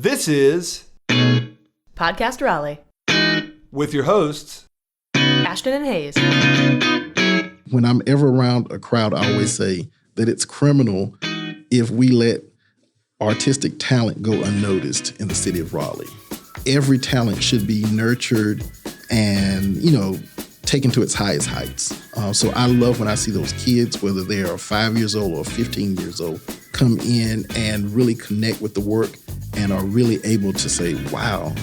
This is Podcast Raleigh with your hosts, Ashton and Hayes. When I'm ever around a crowd, I always say that it's criminal if we let artistic talent go unnoticed in the city of Raleigh. Every talent should be nurtured and, taken to its highest heights. So I love when I see those kids, whether they are 5 years old or 15 years old, come in and really connect with the work and are really able to say, wow,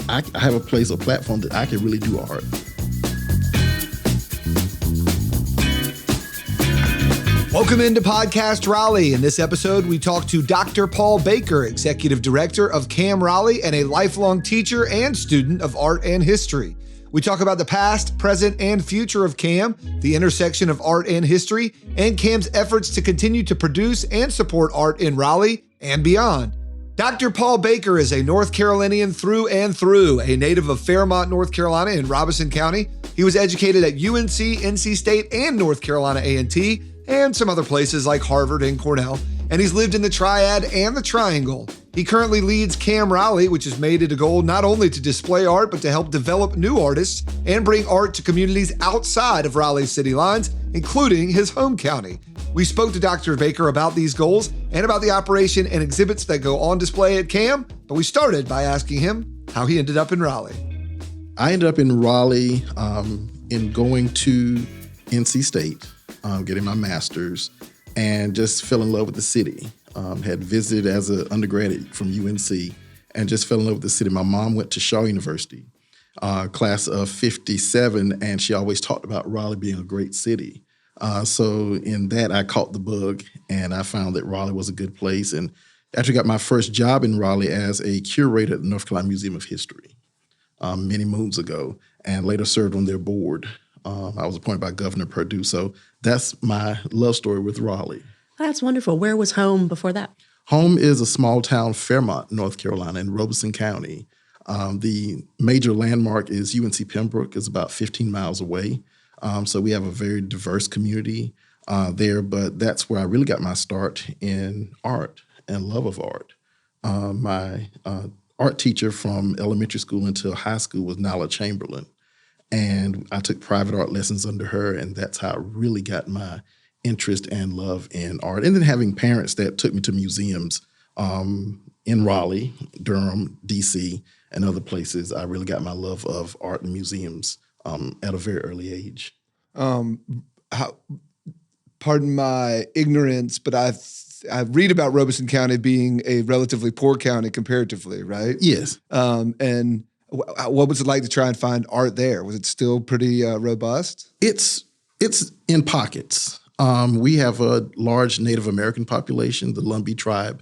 I have a place, a platform that I can really do art. Welcome into Podcast Raleigh. In this episode, we talk to Dr. Paul Baker, Executive Director of CAM Raleigh and a lifelong teacher and student of art and history. We talk about the past, present, and future of CAM, the intersection of art and history, and CAM's efforts to continue to produce and support art in Raleigh and beyond. Dr. Paul Baker is a North Carolinian through and through, a native of Fairmont, North Carolina in Robeson County. He was educated at UNC, NC State, and North Carolina A&T, and some other places like Harvard and Cornell, and he's lived in the Triad and the Triangle. He currently leads CAM Raleigh, which has made it a goal not only to display art, but to help develop new artists and bring art to communities outside of Raleigh's city lines, including his home county. We spoke to Dr. Baker about these goals and about the operation and exhibits that go on display at CAM, but we started by asking him how he ended up in Raleigh. I ended up in Raleigh in going to NC State, getting my master's, and just fell in love with the city. Had visited as an undergraduate from UNC and just fell in love with the city. My mom went to Shaw University, class of 57, and she always talked about Raleigh being a great city. So in that, I caught the bug, and I found that Raleigh was a good place. And actually got my first job in Raleigh as a curator at the North Carolina Museum of History many moons ago, and later served on their board. I was appointed by Governor Perdue. So that's my love story with Raleigh. That's wonderful. Where was home before that? Home is a small town, Fairmont, North Carolina, in Robeson County. The major landmark is UNC Pembroke. It's about 15 miles away. So we have a very diverse community there, but that's where I really got my start in art and love of art. My art teacher from elementary school until high school was Nala Chamberlain, and I took private art lessons under her, and that's how I really got my interest and love in art. And then having parents that took me to museums in Raleigh, Durham, D.C., and other places, I really got my love of art and museums at a very early age. Pardon my ignorance, but I read about Robeson County being a relatively poor county comparatively, right? Yes. And what was it like to try and find art there? Was it still pretty robust? It's in pockets. We have a large Native American population, the Lumbee tribe,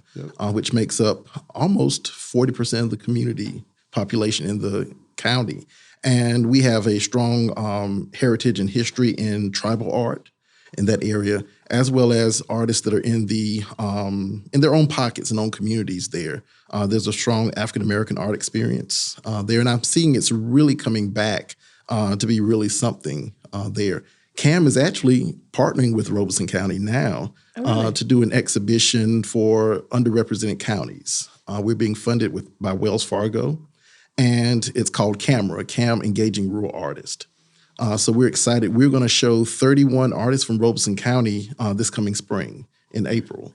which makes up almost 40% of the community population in the county. And we have a strong heritage and history in tribal art in that area, as well as artists that are in their own pockets and own communities there. There's a strong African-American art experience there, and I'm seeing it's really coming back to be really something there. CAM is actually partnering with Robeson County now to do an exhibition for underrepresented counties. We're being funded by Wells Fargo, and it's called CAM Engaging Rural Artists. So we're excited. We're going to show 31 artists from Robeson County this coming spring in April.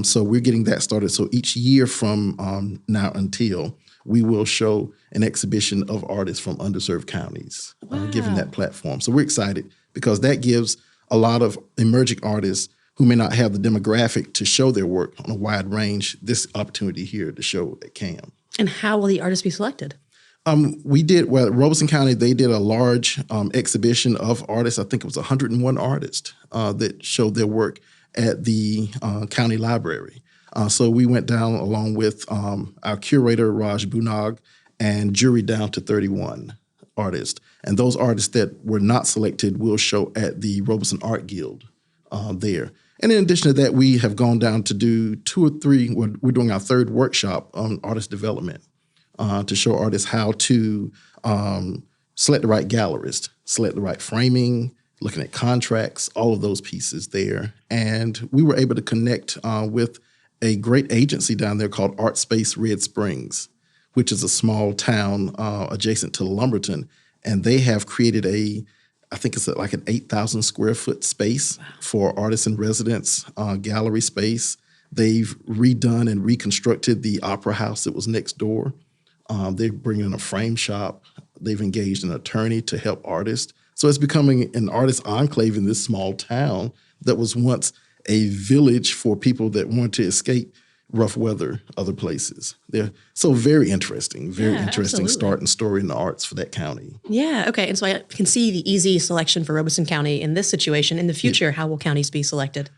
So we're getting that started. So each year from now until, we will show an exhibition of artists from underserved counties, given that platform. So we're excited because that gives a lot of emerging artists who may not have the demographic to show their work on a wide range this opportunity here to show at CAM. And how will the artists be selected? Robeson County, they did a large exhibition of artists. I think it was 101 artists that showed their work at the county library. So we went down along with our curator, Raj Bunag, and jury down to 31 artists. And those artists that were not selected will show at the Robeson Art Guild there. And in addition to that, we have gone down to do we're doing our third workshop on artist development to show artists how to select the right gallerist, select the right framing, looking at contracts, all of those pieces there. And we were able to connect with a great agency down there called Art Space Red Springs, which is a small town adjacent to Lumberton. And they have created I think it's like an 8,000 square foot space for artists in residence, gallery space. They've redone and reconstructed the opera house that was next door. They're bringing in a frame shop. They've engaged an attorney to help artists. So it's becoming an artist enclave in this small town that was once a village for people that wanted to escape rough weather, other places. They're so very interesting Absolutely. start and story in the arts for that county. Yeah. Okay. And so I can see the easy selection for Robeson County in this situation. In the future, how will counties be selected?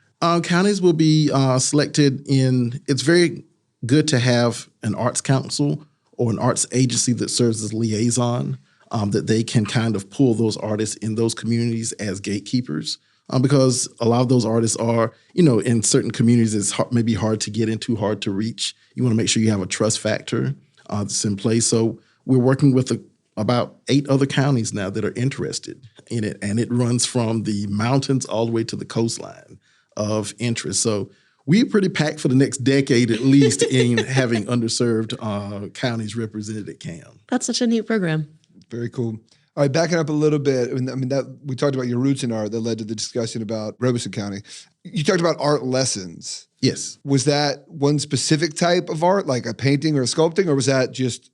Counties will be selected it's very good to have an arts council or an arts agency that serves as liaison, that they can kind of pull those artists in those communities as gatekeepers. Because a lot of those artists are, in certain communities, it's maybe hard to get into, hard to reach. You want to make sure you have a trust factor that's in place. So we're working with about 8 other counties now that are interested in it. And it runs from the mountains all the way to the coastline of interest. So we're pretty packed for the next decade at least in having underserved counties represented at CAM. That's such a neat program. Very cool. All right, backing up a little bit. That we talked about your roots in art that led to the discussion about Robeson County. You talked about art lessons. Yes. Was that one specific type of art, like a painting or a sculpting, or was that just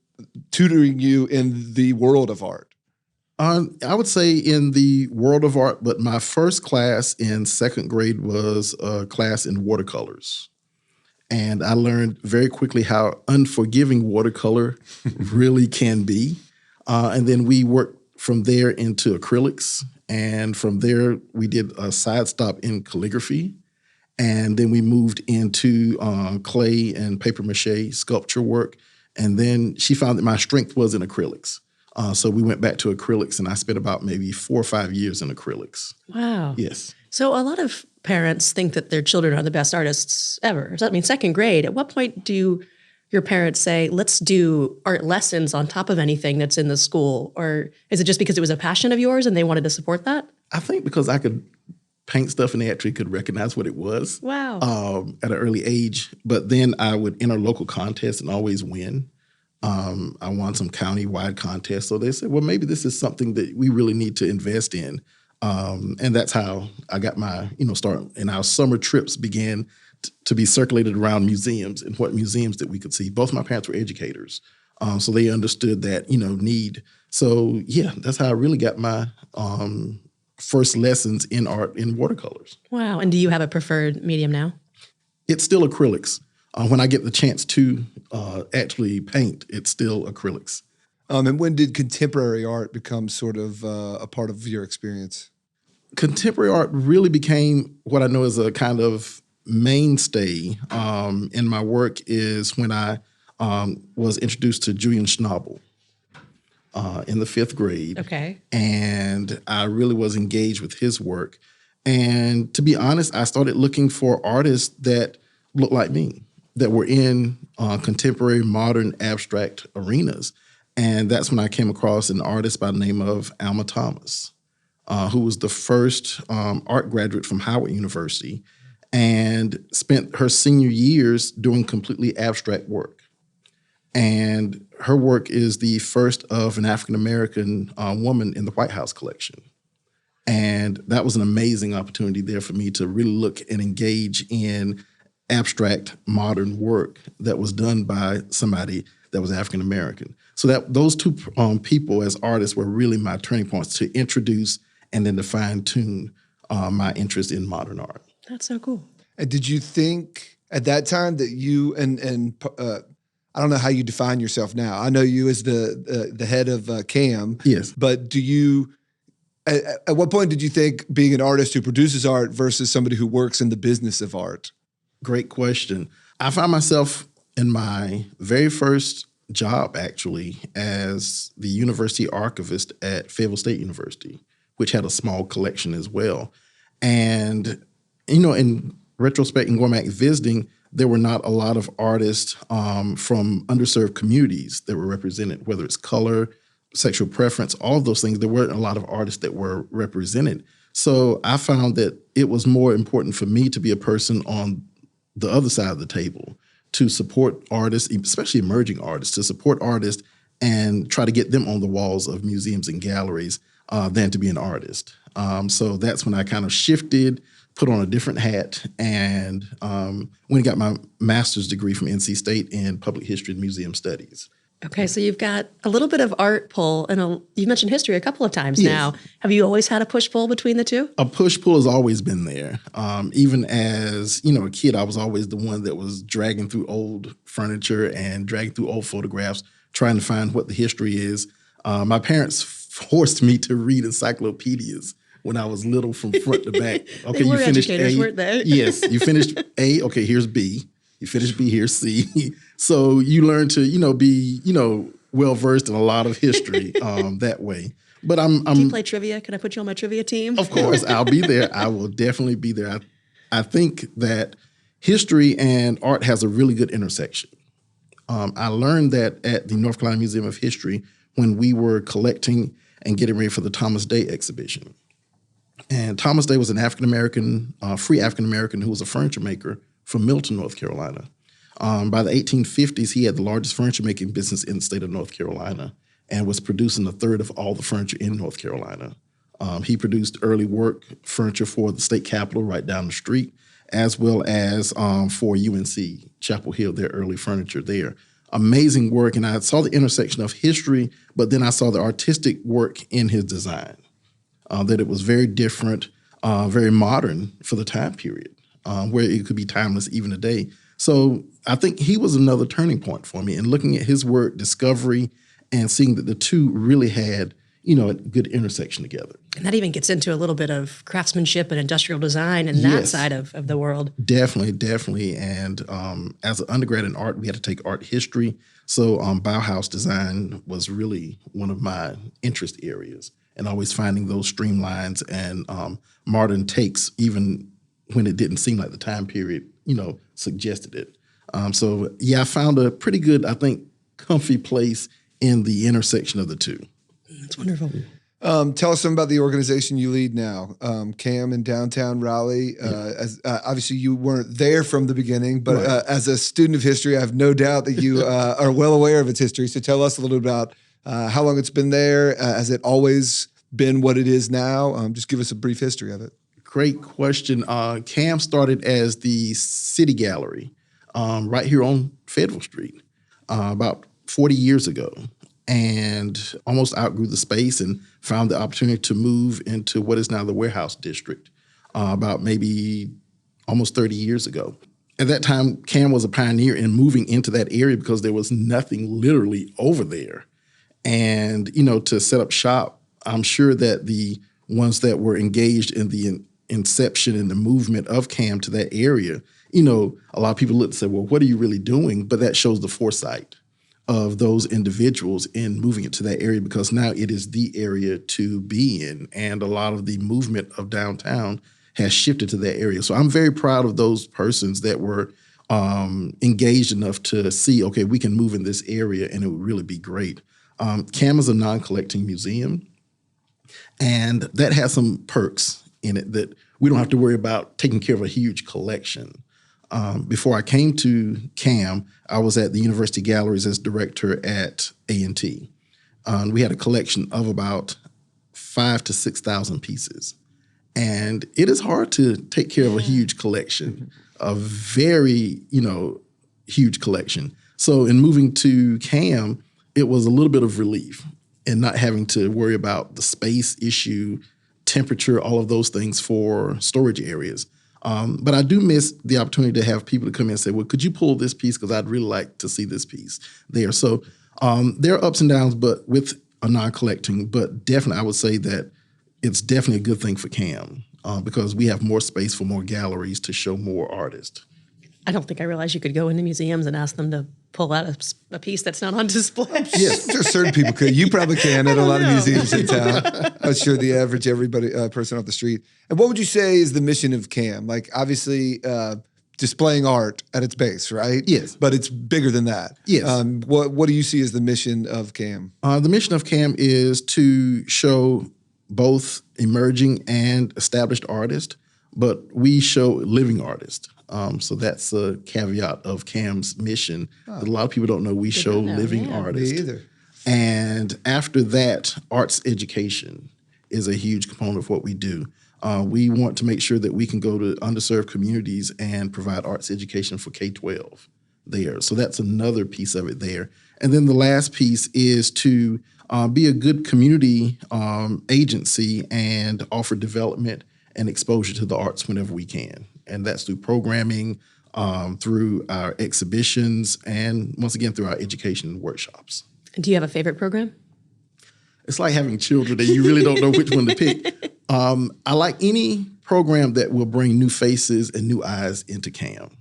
tutoring you in the world of art? I would say in the world of art, but my first class in 2nd grade was a class in watercolors. And I learned very quickly how unforgiving watercolor really can be. And then we worked from there into acrylics. And from there, we did a side stop in calligraphy. And then we moved into clay and paper mache sculpture work. And then she found that my strength was in acrylics. So we went back to acrylics, and I spent about maybe 4 or 5 years in acrylics. Wow. Yes. So a lot of parents think that their children are the best artists ever. So that means 2nd grade. At what point do your parents say, let's do art lessons on top of anything that's in the school? Or is it just because it was a passion of yours and they wanted to support that? I think because I could paint stuff and they actually could recognize what it was. Wow. At an early age. But then I would enter local contests and always win. I won some county-wide contests. So they said, well, maybe this is something that we really need to invest in. And that's how I got my, start. And our summer trips began to be circulated around museums and what museums that we could see. Both my parents were educators. So they understood that, need. So yeah, that's how I really got my first lessons in art in watercolors. Wow. And do you have a preferred medium now? It's still acrylics. When I get the chance to actually paint, it's still acrylics. And when did contemporary art become sort of a part of your experience? Contemporary art really became what I know is a kind of mainstay in my work is when I was introduced to Julian Schnabel in the 5th grade. Okay. And I really was engaged with his work. And to be honest, I started looking for artists that looked like me, that were in contemporary, modern, abstract arenas. And that's when I came across an artist by the name of Alma Thomas, who was the first art graduate from Howard University and spent her senior years doing completely abstract work. And her work is the first of an African-American woman in the White House collection. And that was an amazing opportunity there for me to really look and engage in abstract modern work that was done by somebody that was African American. So that those two people as artists were really my turning points to introduce and then to fine tune my interest in modern art. That's so cool. And did you think at that time that you and I don't know how you define yourself now. I know you as the head of CAM. Yes. But do you? At what point did you think being an artist who produces art versus somebody who works in the business of art? Great question. I found myself in my very first job, actually, as the university archivist at Fayetteville State University, which had a small collection as well. And, in retrospect and going back visiting, there were not a lot of artists from underserved communities that were represented, whether it's color, sexual preference, all of those things. There weren't a lot of artists that were represented. So I found that it was more important for me to be a person on the other side of the table to support artists, especially emerging artists, to support artists and try to get them on the walls of museums and galleries than to be an artist. So that's when I kind of shifted, put on a different hat, and went and got my master's degree from NC State in public history and museum studies. Okay, so you've got a little bit of art pull, and you've mentioned history a couple of times now. Have you always had a push-pull between the two? A push-pull has always been there. Even as, a kid, I was always the one that was dragging through old furniture and dragging through old photographs, trying to find what the history is. My parents forced me to read encyclopedias when I was little from front to back. Okay, they were you finished educators, A. Weren't they? Yes, you finished A. Okay, here's B. You finish B, here's C. So you learn to, be, well-versed in a lot of history that way. But Do you play trivia? Can I put you on my trivia team? Of course, I'll be there. I will definitely be there. I think that history and art has a really good intersection. I learned that at the North Carolina Museum of History when we were collecting and getting ready for the Thomas Day exhibition. And Thomas Day was an African-American, free African-American who was a furniture maker from Milton, North Carolina. By the 1850s, he had the largest furniture making business in the state of North Carolina and was producing a third of all the furniture in North Carolina. He produced early work furniture for the state capitol right down the street, as well as for UNC, Chapel Hill, their early furniture there. Amazing work, and I saw the intersection of history, but then I saw the artistic work in his design, that it was very different, very modern for the time period, where it could be timeless even today. So I think he was another turning point for me in looking at his work, discovery, and seeing that the two really had, a good intersection together. And that even gets into a little bit of craftsmanship and industrial design and that side of the world. Definitely. And as an undergrad in art, we had to take art history. So Bauhaus design was really one of my interest areas, and always finding those streamlines and modern takes, even when it didn't seem like the time period, suggested it. I found a pretty good, I think, comfy place in the intersection of the two. That's wonderful. Tell us something about the organization you lead now, CAM in downtown Raleigh. As obviously you weren't there from the beginning, but as a student of history, I have no doubt that you are well aware of its history. So tell us a little bit about how long it's been there. Has it always been what it is now? Just give us a brief history of it. Great question. CAM started as the City Gallery right here on Fayetteville Street about 40 years ago, and almost outgrew the space and found the opportunity to move into what is now the Warehouse District about maybe almost 30 years ago. At that time, CAM was a pioneer in moving into that area because there was nothing literally over there. And, to set up shop, I'm sure that the ones that were engaged in the inception and the movement of CAM to that area, a lot of people look and say, well, what are you really doing? But that shows the foresight of those individuals in moving it to that area, because now it is the area to be in. And a lot of the movement of downtown has shifted to that area. So I'm very proud of those persons that were engaged enough to see, okay, we can move in this area and it would really be great. CAM is a non-collecting museum, and that has some perks in it that we don't have to worry about taking care of a huge collection. Before I came to CAM, I was at the University Galleries as director at A&T. We had a collection of about 5,000 to 6,000 pieces. And it is hard to take care of a huge collection, a very, huge collection. So in moving to CAM, it was a little bit of relief in not having to worry about the space issue, temperature, all of those things for storage areas. But I do miss the opportunity to have people to come in and say, well, could you pull this piece? Because I'd really like to see this piece there. So there are ups and downs, but with a non-collecting, but definitely I would say that it's definitely a good thing for CAM because we have more space for more galleries to show more artists. I don't think I realized you could go into museums and ask them to pull out a piece that's not on display. Yes, there's certain people could. You probably can at a lot of museums in town. I'm sure the average person off the street. And what would you say is the mission of CAM? Like, obviously, displaying art at its base, right? Yes. But it's bigger than that. Yes. What do you see as the mission of CAM? The mission of CAM is to show both emerging and established artists, but we show living artists. So that's a caveat of CAM's mission. A lot of people don't know we show living artists. Me either. And after that, arts education is a huge component of what we do. We want to make sure that we can go to underserved communities and provide arts education for K-12 there. So that's another piece of it there. And then the last piece is to be a good community agency and offer development and exposure to the arts whenever we can. And that's through programming, through our exhibitions, and once again, through our education workshops. Do you have a favorite program? It's like having children and you really don't know which one to pick. I like any program that will bring new faces and new eyes into CAM.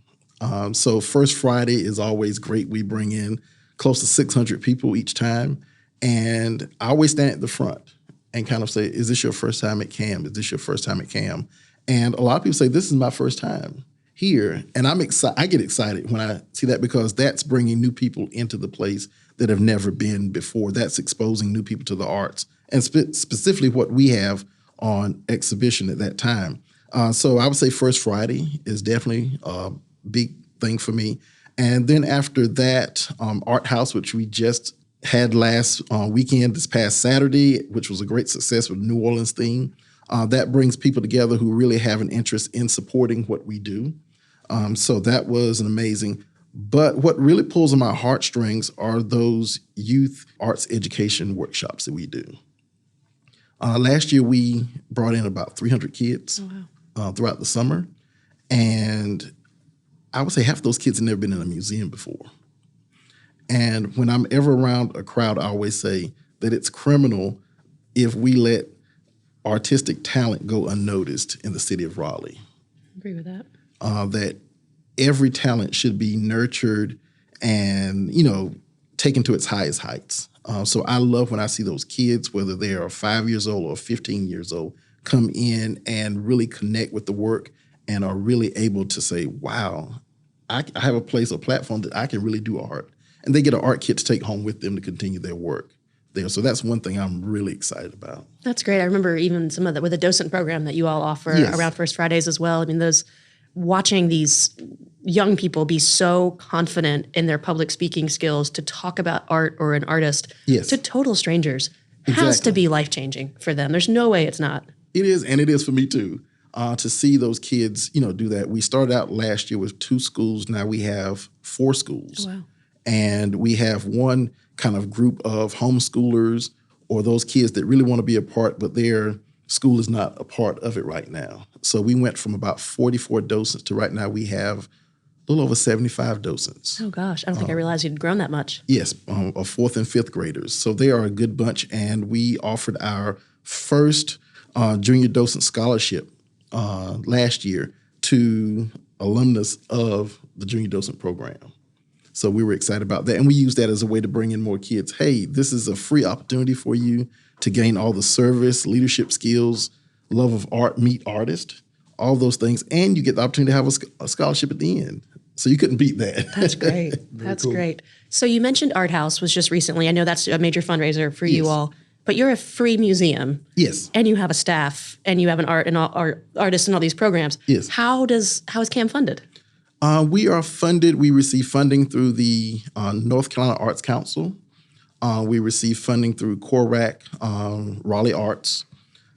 So First Friday is always great. We bring in close to 600 people each time. And I always stand at the front and kind of say, is this your first time at CAM? Is this your first time at CAM? And a lot of people say, this is my first time here. And I'm excited. I get excited when I see that because that's bringing new people into the place that have never been before. That's exposing new people to the arts and specifically what we have on exhibition at that time. So I would say First Friday is definitely a big thing for me. And then after that, Art House, which we just had last weekend, this past Saturday, which was a great success with New Orleans theme. That brings people together who really have an interest in supporting what we do. So that was an amazing. But what really pulls on my heartstrings are those youth arts education workshops that we do. Last year, we brought in about 300 kids throughout the summer. And I would say half of those kids have never been in a museum before. And when I'm ever around a crowd, I always say that it's criminal if we let artistic talent go unnoticed in the city of Raleigh. I agree with that. That every talent should be nurtured and, taken to its highest heights. So I love when I see those kids, whether they are 5 years old or 15 years old, come in and really connect with the work and are really able to say, wow, I have a platform that I can really do art. And they get an art kit to take home with them to continue their work there. So that's one thing I'm really excited about. That's great. I remember even some of that with the docent program that you all offer around First Fridays as well. I mean, watching these young people be so confident in their public speaking skills to talk about art or an artist to total strangers has to be life-changing for them. There's no way it's not. It is, and it is for me too. To see those kids, do that. We started out last year with 2 schools. Now we have 4 schools. Oh, wow. And we have one kind of group of homeschoolers or those kids that really want to be a part, but their school is not a part of it right now. So we went from about 44 docents to right now we have a little over 75 docents. Oh, gosh. I don't think I realized you'd grown that much. Yes, of 4th and 5th graders. So they are a good bunch. And we offered our first junior docent scholarship last year to alumnus of the junior docent program. So we were excited about that. And we use that as a way to bring in more kids. Hey, this is a free opportunity for you to gain all the service, leadership skills, love of art, meet artists, all those things. And you get the opportunity to have a scholarship at the end. So you couldn't beat that. That's great. That's cool. Great. So you mentioned Art House was just recently. I know that's a major fundraiser for you all. But you're a free museum. Yes. And you have a staff and you have an artists and all these programs. Yes. How is CAM funded? We are funded. We receive funding through the North Carolina Arts Council. We receive funding through CORAC, Raleigh Arts.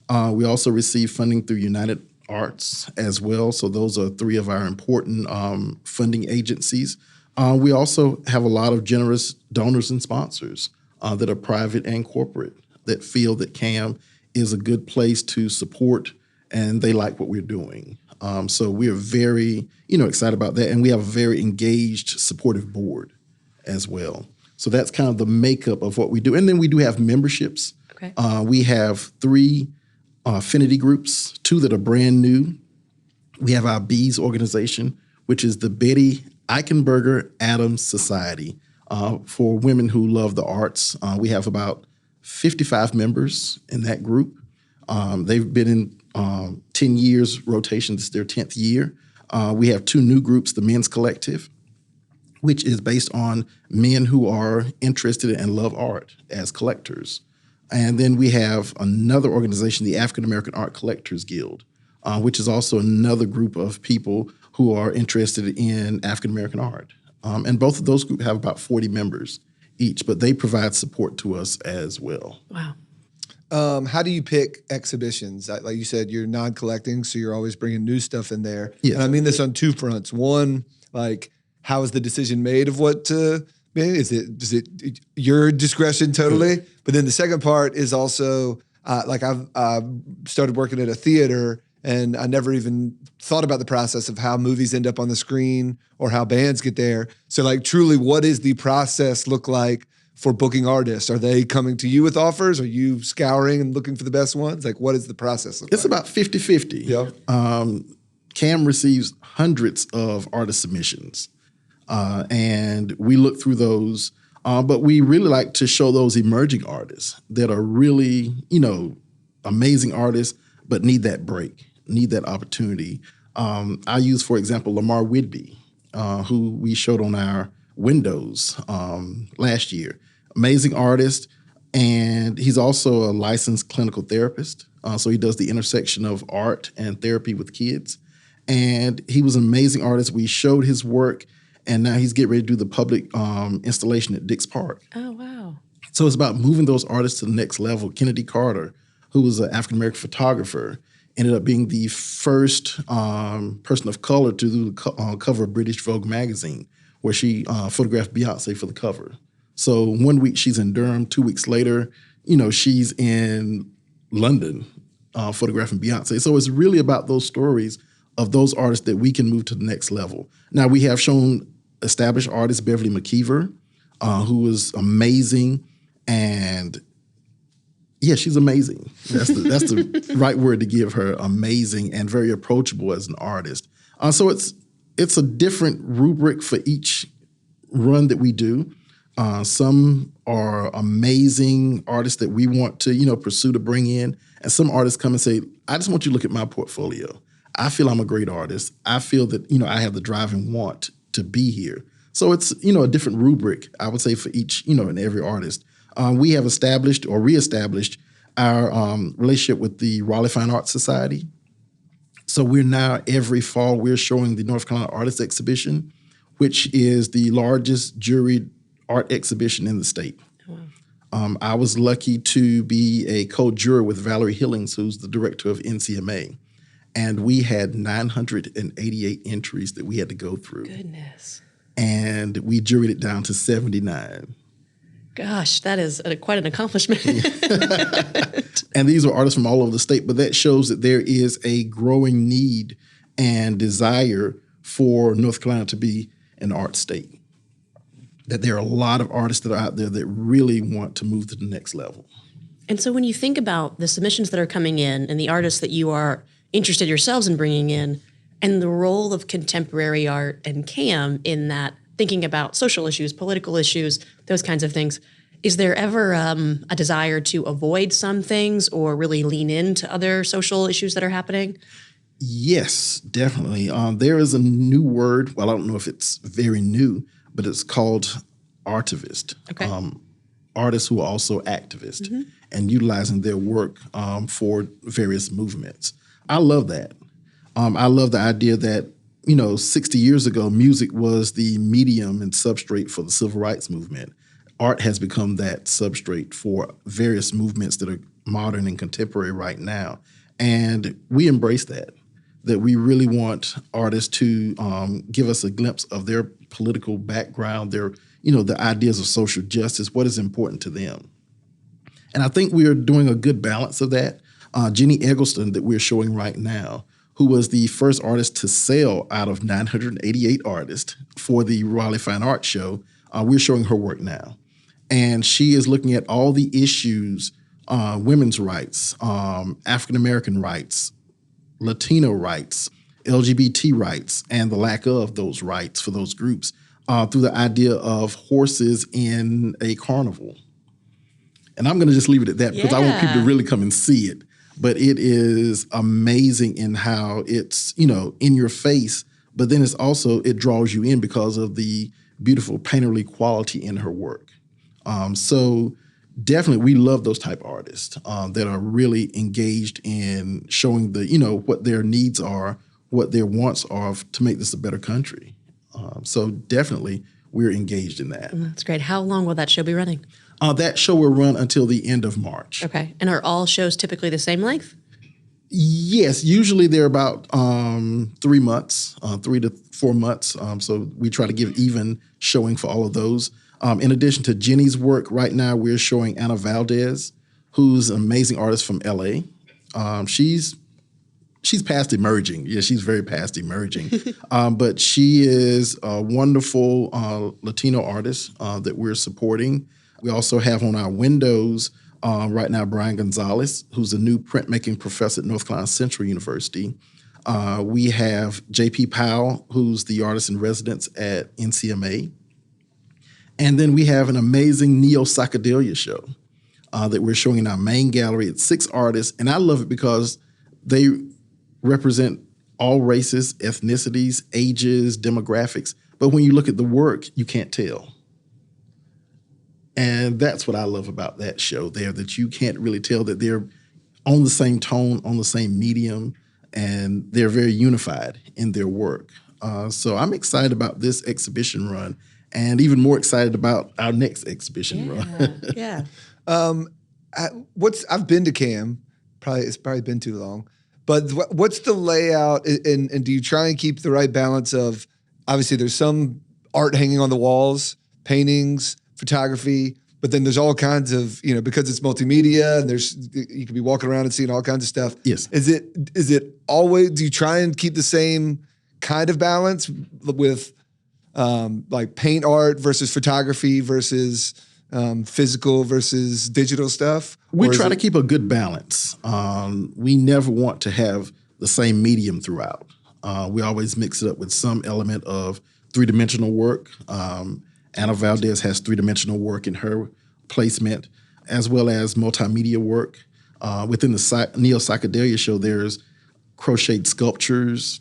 We also receive funding through United Arts as well. So those are 3 of our important funding agencies. We also have a lot of generous donors and sponsors that are private and corporate that feel that CAM is a good place to support and they like what we're doing. So we are very, excited about that. And we have a very engaged, supportive board as well. So that's kind of the makeup of what we do. And then we do have memberships. Okay. We have 3 affinity groups, 2 that are brand new. We have our Bees organization, which is the Betty Eichenberger Adams Society for women who love the arts. We have about 55 members in that group. They've been in 10 years rotation. This is their 10th year. We have 2 new groups, the Men's Collective, which is based on men who are interested and love art as collectors. And then we have another organization, the African American Art Collectors Guild, which is also another group of people who are interested in African-American art. And both of those groups have about 40 members each, but they provide support to us as well. Wow. How do you pick exhibitions? Like you said, you're non-collecting, so you're always bringing new stuff in there. Yes. And I mean this on two fronts. One, like, how is the decision made of what to be? Is it your discretion totally? But then the second part is also, like I've started working at a theater, and I never even thought about the process of how movies end up on the screen or how bands get there. So like, truly, what does the process look like for booking artists? Are they coming to you with offers? Are you scouring and looking for the best ones? Like, what is the process look It's like? about 50-50. Yeah. CAM receives hundreds of artist submissions, and we look through those. But we really like to show those emerging artists that are really, amazing artists, but need that break, need that opportunity. I use, for example, Lamar Whidbey, who we showed on our windows last year. Amazing artist, and he's also a licensed clinical therapist. So he does the intersection of art and therapy with kids. And he was an amazing artist. We showed his work, and now he's getting ready to do the public installation at Dix Park. Oh, wow. So it's about moving those artists to the next level. Kennedy Carter, who was an African-American photographer, ended up being the first person of color to do the cover of British Vogue magazine, where she photographed Beyonce for the cover. So 1 week she's in Durham, 2 weeks later, she's in London photographing Beyonce. So it's really about those stories of those artists that we can move to the next level. Now, we have shown established artist Beverly McKeever, who was amazing, and yeah, she's amazing. That's the right word to give her, amazing and very approachable as an artist. So it's a different rubric for each run that we do. Some are amazing artists that we want to, pursue to bring in. And some artists come and say, I just want you to look at my portfolio. I feel I'm a great artist. I feel that, I have the drive and want to be here. So it's, a different rubric, I would say, for each, and every artist. We have established or reestablished our relationship with the Raleigh Fine Arts Society. So we're now, every fall, we're showing the North Carolina Artists Exhibition, which is the largest juried art exhibition in the state. Wow. I was lucky to be a co-juror with Valerie Hillings, who's the director of NCMA. And we had 988 entries that we had to go through. Goodness. And we juried it down to 79. Gosh, that is quite an accomplishment. And these are artists from all over the state, but that shows that there is a growing need and desire for North Carolina to be an art state. That there are a lot of artists that are out there that really want to move to the next level. And so when you think about the submissions that are coming in and the artists that you are interested yourselves in bringing in, and the role of contemporary art and CAM in that, thinking about social issues, political issues, those kinds of things, is there ever a desire to avoid some things or really lean into other social issues that are happening? Yes, definitely. There is a new word. Well, I don't know if it's very new, but it's called artivist. Okay. Artists who are also activists and utilizing their work for various movements. I love that. I love the idea that, 60 years ago, music was the medium and substrate for the civil rights movement. Art has become that substrate for various movements that are modern and contemporary right now. And we embrace that we really want artists to give us a glimpse of their political background, their, the ideas of social justice, what is important to them. And I think we are doing a good balance of that. Jenny Eggleston that we're showing right now, who was the first artist to sell out of 988 artists for the Raleigh Fine Arts Show, we're showing her work now. And she is looking at all the issues, women's rights, African-American rights, Latino rights, LGBT rights, and the lack of those rights for those groups through the idea of horses in a carnival. And I'm going to just leave it at that because I want people to really come and see it. But it is amazing in how it's, in your face, but then it's also, it draws you in because of the beautiful painterly quality in her work. So definitely we love those type of artists that are really engaged in showing the, what their needs are, what their wants are to make this a better country. So definitely we're engaged in that. That's great. How long will that show be running? That show will run until the end of March. Okay. And are all shows typically the same length? Yes, usually they're about 3 months, 3 to 4 months. So we try to give even showing for all of those. In addition to Jenny's work, right now we're showing Anna Valdez, who's an amazing artist from LA. She's past emerging. Yeah, she's very past emerging. But she is a wonderful Latino artist that we're supporting. We also have on our windows right now Brian Gonzalez, who's a new printmaking professor at North Carolina Central University. We have J.P. Powell, who's the artist in residence at NCMA. And then we have an amazing neo-psychedelia show that we're showing in our main gallery. It's 6 artists, and I love it because they represent all races, ethnicities, ages, demographics. But when you look at the work, you can't tell. And that's what I love about that show there, that you can't really tell that they're on the same tone, on the same medium, and they're very unified in their work. So I'm excited about this exhibition run and even more excited about our next exhibition run. Yeah. I've been to CAM, it's probably been too long, but what's the layout and do you try and keep the right balance of, obviously there's some art hanging on the walls, paintings, photography, but then there's all kinds of, because it's multimedia and you can be walking around and seeing all kinds of stuff. Yes. Is it always, do you try and keep the same kind of balance with like paint art versus photography versus physical versus digital stuff? We try to keep a good balance. We never want to have the same medium throughout. We always mix it up with some element of three-dimensional work. Anna Valdez has three-dimensional work in her placement, as well as multimedia work. Within the neo-psychedelia show, there's crocheted sculptures.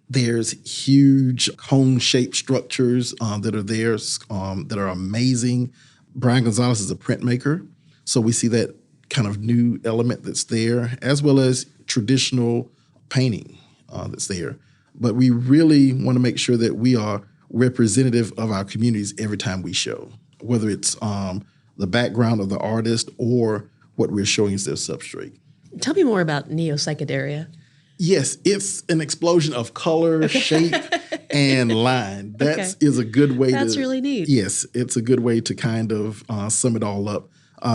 There's huge cone-shaped structures that are there that are amazing. Brian Gonzalez is a printmaker, so we see that kind of new element that's there, as well as traditional painting that's there. But we really want to make sure that we are representative of our communities every time we show, whether it's the background of the artist or what we're showing as their substrate. Tell me more about neo-psychedelia. Yes, it's an explosion of color, shape, and line. That is a good way That's really neat. Yes, it's a good way to kind of sum it all up.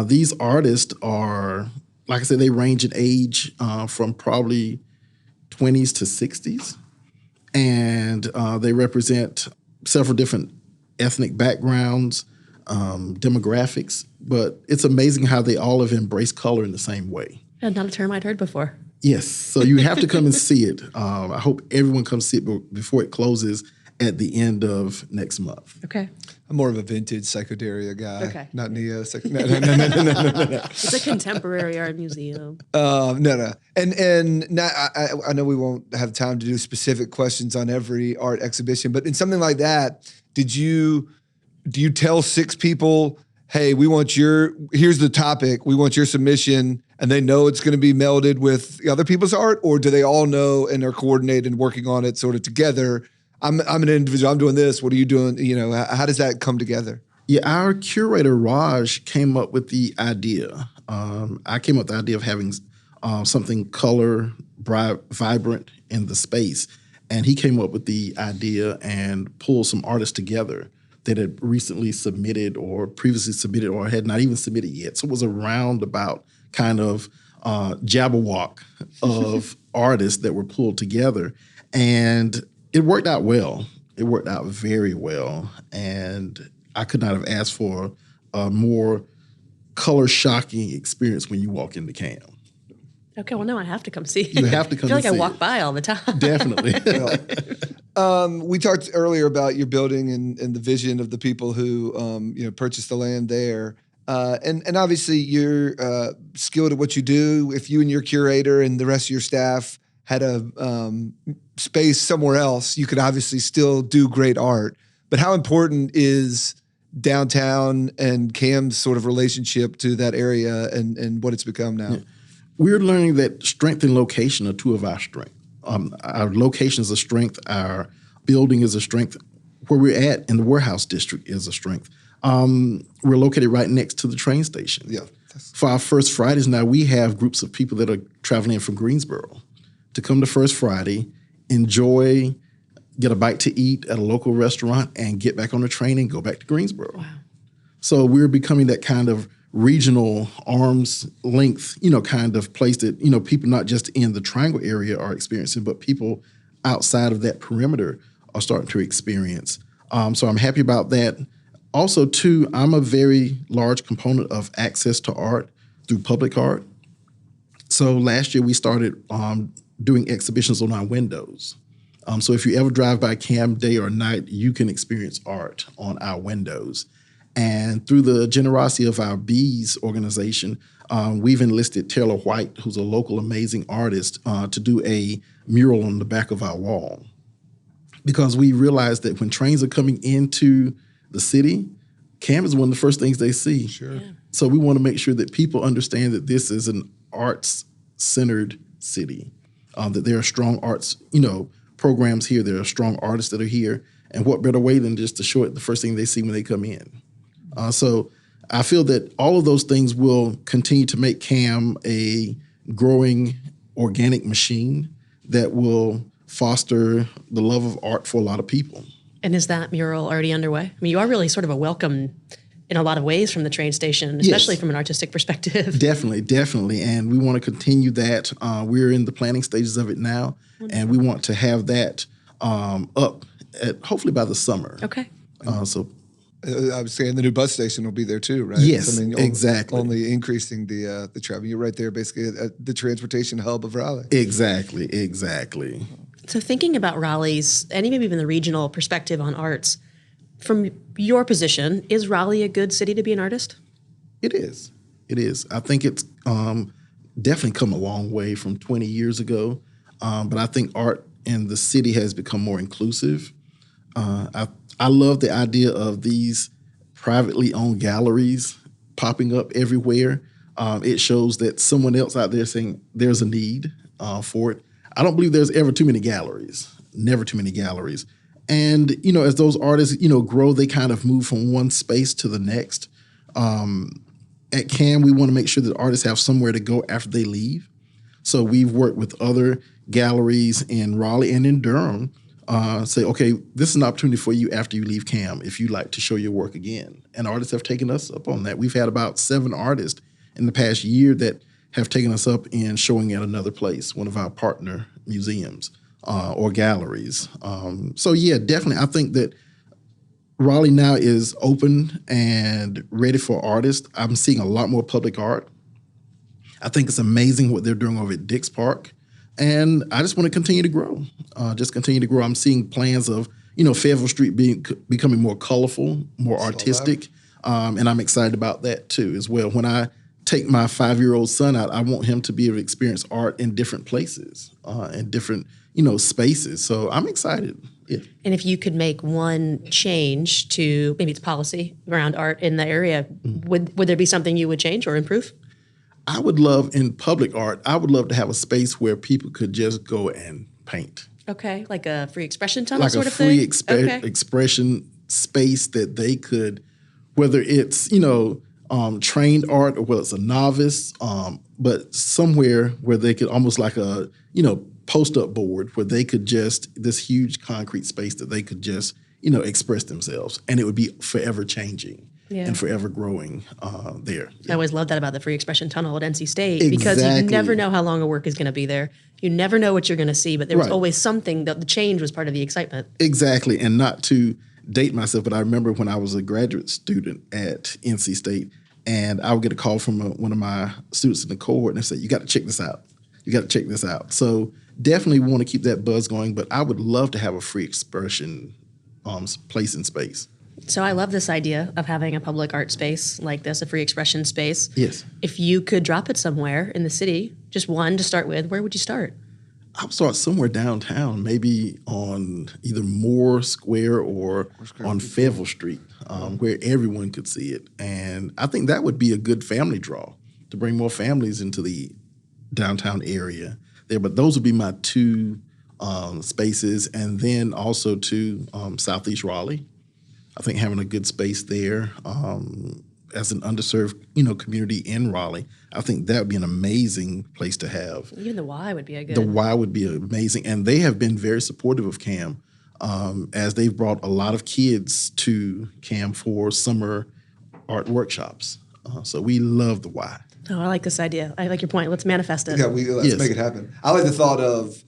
These artists are, like I said, they range in age from probably 20s to 60s. And they represent several different ethnic backgrounds, demographics. But it's amazing how they all have embraced color in the same way. Not a term I'd heard before. Yes, so you have to come and see it. I hope everyone comes see it before it closes at the end of next month. Okay. I'm more of a vintage psychedelia guy, Okay. not neo. No. It's a contemporary art museum. No. And now, I know we won't have time to do specific questions on every art exhibition, but in something like that, do you tell 6 people, hey, here's the topic, we want your submission, and they know it's going to be melded with other people's art, or do they all know and are coordinated and working on it sort of together? I'm an individual, I'm doing this, what are you doing? How does that come together? Yeah, our curator, Raj, came up with the idea. I came up with the idea of having something color, vibrant in the space. And he came up with the idea and pulled some artists together that had recently submitted or previously submitted or had not even submitted yet. So it was a roundabout kind of jabberwock of artists that were pulled together. And it worked out well. It worked out very well. And I could not have asked for a more color-shocking experience when you walk into CAM. Okay, well, now I have to come see it. You have to come I feel like I see walk it. by all the time. Definitely. We talked earlier about your building and the vision of the people who purchased the land there. And obviously you're skilled at what you do. If you and your curator and the rest of your staff had a space somewhere else, you could obviously still do great art. But how important is downtown and CAM's sort of relationship to that area and what it's become now? We're learning that strength and location are two of our strengths. Our location is a strength. Our building is a strength. Where we're at in the warehouse district is a strength. We're located right next to the train station. Yeah. For our First Fridays now, we have groups of people that are traveling in from Greensboro to come to First Friday, enjoy, get a bite to eat at a local restaurant, and get back on the train and go back to Greensboro. Wow. So we're becoming that kind of regional arm's length, kind of place that, people not just in the Triangle area are experiencing, but people outside of that perimeter are starting to experience. So I'm happy about that. Also, too, I'm a very large component of access to art through public art. So last year we started doing exhibitions on our windows. So if you ever drive by CAM day or night, you can experience art on our windows. And through the generosity of our Bees organization, we've enlisted Taylor White, who's a local amazing artist, to do a mural on the back of our wall. Because we realized that when trains are coming into the city, CAM is one of the first things they see. Sure. Yeah. So we want to make sure that people understand that this is an arts-centered city, that there are strong arts, programs here. There are strong artists that are here. And what better way than just to show it the first thing they see when they come in? So I feel that all of those things will continue to make CAM a growing organic machine that will foster the love of art for a lot of people. And is that mural already underway? I mean, you are really sort of a welcome in a lot of ways from the train station, especially from an artistic perspective. Definitely. And we want to continue that. We're in the planning stages of it now, and we want to have that up at hopefully by the summer. Okay. So I was saying the new bus station will be there too, right? Yes, exactly. Only increasing the travel. You're right there, basically at the transportation hub of Raleigh. Exactly. So thinking about Raleigh's, and maybe even the regional perspective on arts, from your position, is Raleigh a good city to be an artist? It is. I think it's definitely come a long way from 20 years ago. But I think art in the city has become more inclusive. I love the idea of these privately owned galleries popping up everywhere. It shows that someone else out there saying there's a need for it. I don't believe there's ever too many galleries, never too many galleries. And, as those artists, grow, they kind of move from one space to the next. At CAM, we want to make sure that artists have somewhere to go after they leave. So we've worked with other galleries in Raleigh and in Durham, say, okay, this is an opportunity for you after you leave CAM if you'd like to show your work again. And artists have taken us up on that. We've had about 7 artists in the past year that have taken us up in showing at another place, one of our partner museums or galleries. So yeah, definitely. I think that Raleigh now is open and ready for artists. I'm seeing a lot more public art. I think it's amazing what they're doing over at Dix Park. And I just want to continue to grow, I'm seeing plans of, Fayetteville Street becoming more colorful, more artistic. And I'm excited about that too as well. When I take my 5-year-old son out, I want him to be able to experience art in different places, in different, spaces. So I'm excited. Yeah. And if you could make one change to maybe it's policy around art in the area, would there be something you would change or improve? I would love, in public art, I would love to have a space where people could just go and paint. Okay, like a free expression tunnel Like sort a of thing? free expression space that they could, whether it's, trained art or whether it's a novice, but somewhere where they could almost like a, post-up board where they could just, this huge concrete space that they could just, express themselves. And it would be forever changing. Yeah. And forever growing there. Yeah. I always love that about the free expression tunnel at NC State because you never know how long a work is going to be there. You never know what you're going to see, but there was always something that the change was part of the excitement. Exactly. And not to date myself, but I remember when I was a graduate student at NC State and I would get a call from one of my students in the cohort and they said, you got to check this out. So definitely want to keep that buzz going, but I would love to have a free expression place in space. So I love this idea of having a public art space like this, a free expression space. Yes. If you could drop it somewhere in the city, just one to start with, where would you start? I would start somewhere downtown, maybe on either Moore Square or on Fayetteville Street, where everyone could see it. And I think that would be a good family draw to bring more families into the downtown area there. But those would be my 2 spaces, and then also to Southeast Raleigh. I think having a good space there as an underserved, community in Raleigh, I think that would be an amazing place to have. Even the Y would be a good. The Y would be amazing, and they have been very supportive of CAM as they've brought a lot of kids to CAM for summer art workshops. So we love the Y. Oh, I like this idea. I like your point. Let's manifest it. Yeah, let's make it happen. I like the thought of,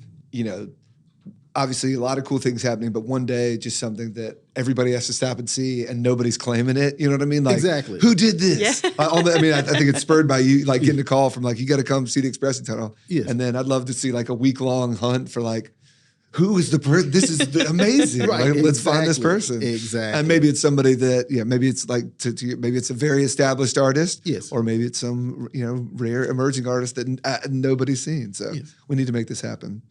obviously a lot of cool things happening, but one day just something that everybody has to stop and see and nobody's claiming it. You know what I mean? Like, exactly. Who did this? Yeah. I think it's spurred by you, like getting a call from like, you got to come see the Expressing Tunnel. Yes. And then I'd love to see like a week-long hunt for like, who is the person? This is amazing. Right, like, let's find this person. Exactly. And maybe it's somebody that, maybe it's like, maybe it's a very established artist. Yes. Or maybe it's some, rare emerging artist that nobody's seen. So we need to make this happen.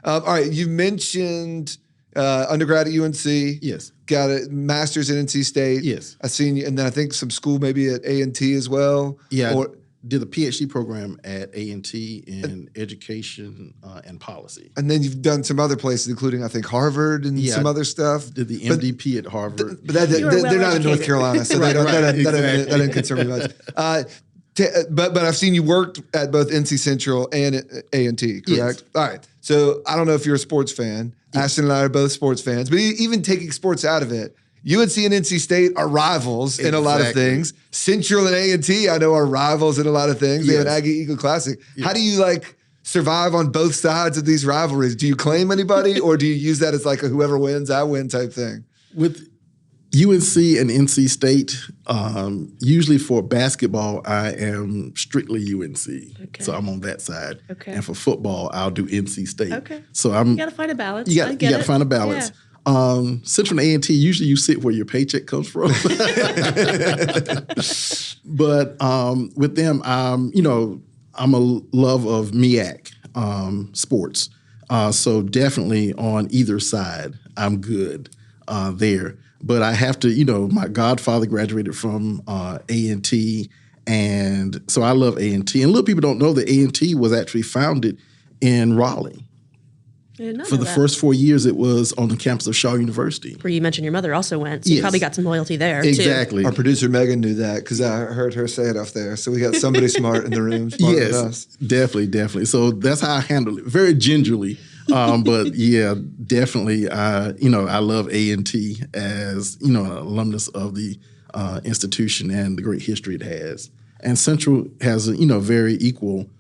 All right. You mentioned undergrad at UNC. Yes. Got a master's at NC State. Yes. I seen you, and then I think some school maybe at A&T as well. Yeah. Did a PhD program at A&T in education and policy. And then you've done some other places, including I think Harvard and some other stuff. Did the MDP at Harvard. But they're not in North Carolina, so Right, that exactly. didn't concern me much. But I've seen you worked at both NC Central and at A&T, correct? Yes. All right. So I don't know if you're a sports fan. Ashton and I are both sports fans, but even taking sports out of it, UNC and NC State are rivals in a lot of things. Central and A&T, I know, are rivals in a lot of things. They have an Aggie Eagle Classic. How do you survive on both sides of these rivalries? Do you claim anybody, or do you use that as like a whoever wins, I win type thing? With UNC and NC State, usually for basketball, I am strictly UNC. Okay. So I'm on that side. Okay. And for football, I'll do NC State. Okay. So You got to find a balance. You got to find a balance. Yeah. Central and A&T, usually you sit where your paycheck comes from. But with them, I'm a love of MEAC sports. So definitely on either side, I'm good there. But I have to, my godfather graduated from A&T, and so I love A&T. And a little people don't know that A&T was actually founded in Raleigh. For the first 4 years, it was on the campus of Shaw University. Where you mentioned your mother also went, so you probably got some loyalty there, exactly. too. Our producer, Megan, knew that because I heard her say it off there. So we got somebody smart in the room, smarter than us. Definitely. So that's how I handle it, very gingerly. But yeah, definitely, I love A&T as, an alumnus of the institution and the great history it has. And Central has a, very equal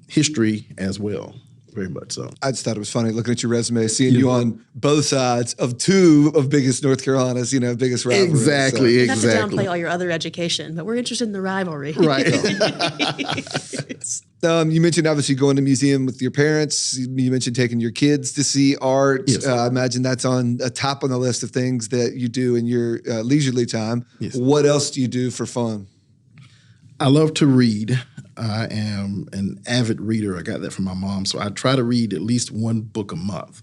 history as well. Very much so. I just thought it was funny looking at your resume, seeing you on both sides of two of biggest North Carolina's, biggest rivalries. Exactly. Not to downplay all your other education, but we're interested in the rivalry. Right. You mentioned obviously going to museum with your parents. You mentioned taking your kids to see art. Yes. I imagine that's on top on the list of things that you do in your leisurely time. Yes. What else do you do for fun? I love to read. I am an avid reader. I got that from my mom. So I try to read at least one book a month.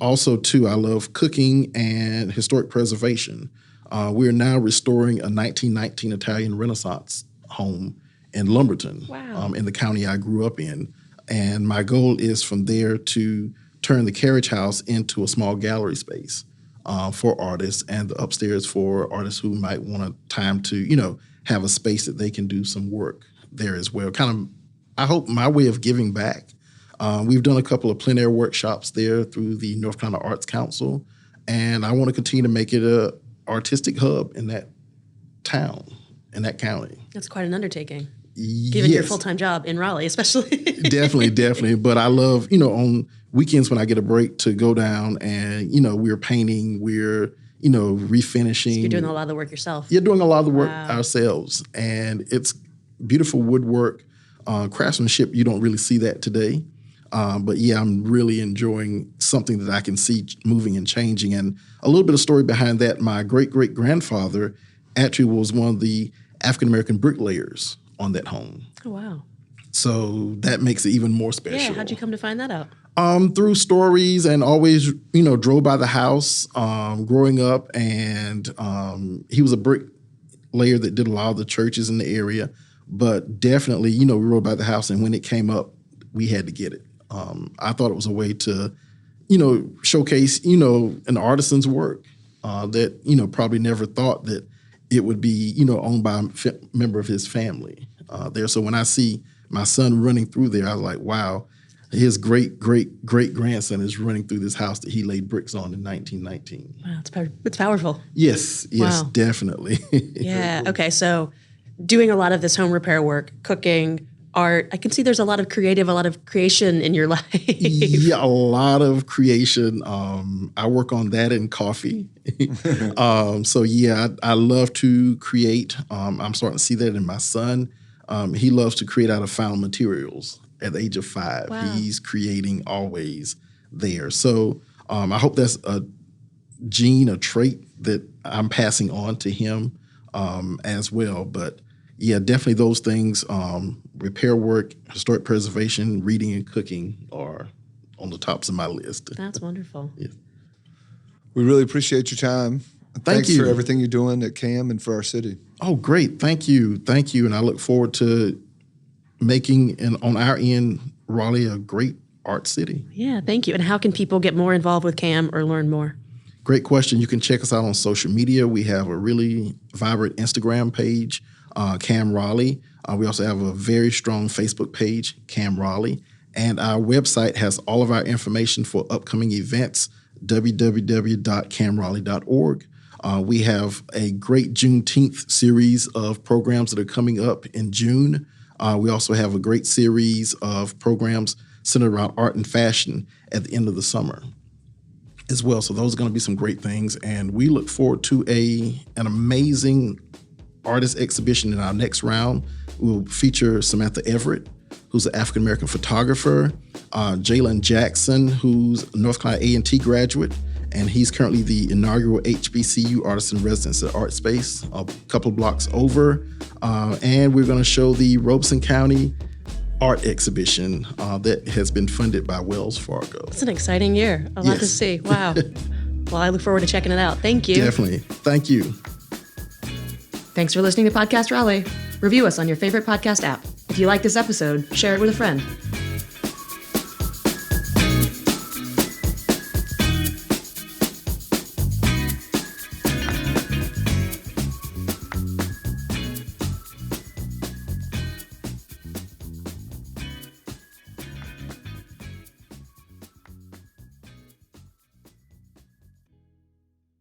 Also, too, I love cooking and historic preservation. We're now restoring a 1919 Italian Renaissance home in Lumberton, in the county I grew up in. And my goal is from there to turn the carriage house into a small gallery space for artists, and the upstairs for artists who might want a time to, have a space that they can do some work there as well. Kind of, I hope, my way of giving back. We've done a couple of plein air workshops there through the North Carolina Arts Council, and I want to continue to make it a artistic hub in that town, in that county. That's quite an undertaking. Given your full-time job in Raleigh, especially. Definitely. But I love, on weekends when I get a break to go down and, we're painting, we're, refinishing. So you're doing a lot of the work yourself. You're doing a lot of the work ourselves. And it's beautiful woodwork, craftsmanship. You don't really see that today. But yeah, I'm really enjoying something that I can see moving and changing. And a little bit of story behind that, my great-great-grandfather actually was one of the African-American bricklayers on that home. Oh, wow. So that makes it even more special. Yeah, how'd you come to find that out? Through stories, and always, drove by the house growing up. And he was a bricklayer that did a lot of the churches in the area. But definitely, we rode by the house, and when it came up, we had to get it. I thought it was a way to, showcase, an artisan's work that, probably never thought that it would be, owned by a member of his family there. So when I see my son running through there, I was like, wow, his great-great-great-grandson is running through this house that he laid bricks on in 1919. Wow, it's powerful. Yes, Wow. Definitely. Yeah, okay, so doing a lot of this home repair work, cooking, art, I can see there's a lot of creation in your life. Yeah, a lot of creation. I work on that in coffee. So yeah, I love to create. I'm starting to see that in my son. He loves to create out of found materials. At the age of 5, Wow. He's creating always there. So I hope that's a gene, a trait that I'm passing on to him as well. But yeah, definitely those things, repair work, historic preservation, reading and cooking are on the tops of my list. That's wonderful. Yeah. We really appreciate your time. Thanks you for everything you're doing at CAM and for our city. Oh, great. Thank you. And I look forward to making, on our end, Raleigh a great art city. Yeah, thank you. And how can people get more involved with CAM or learn more? Great question. You can check us out on social media. We have a really vibrant Instagram page, CAM Raleigh. We also have a very strong Facebook page, CAM Raleigh. And our website has all of our information for upcoming events, www.camraleigh.org. We have a great Juneteenth series of programs that are coming up in June. We also have a great series of programs centered around art and fashion at the end of the summer as well. So those are going to be some great things. And we look forward to an amazing artist exhibition in our next round. We'll feature Samantha Everett, who's an African-American photographer, Jalen Jackson, who's a North Carolina A&T graduate, and he's currently the inaugural HBCU Artist in Residence at Art Space, a couple of blocks over. And we're going to show the Robeson County art exhibition that has been funded by Wells Fargo. It's an exciting year. A lot to see. Wow. Well, I look forward to checking it out. Thank you. Definitely. Thank you. Thanks for listening to Podcast Raleigh. Review us on your favorite podcast app. If you like this episode, share it with a friend.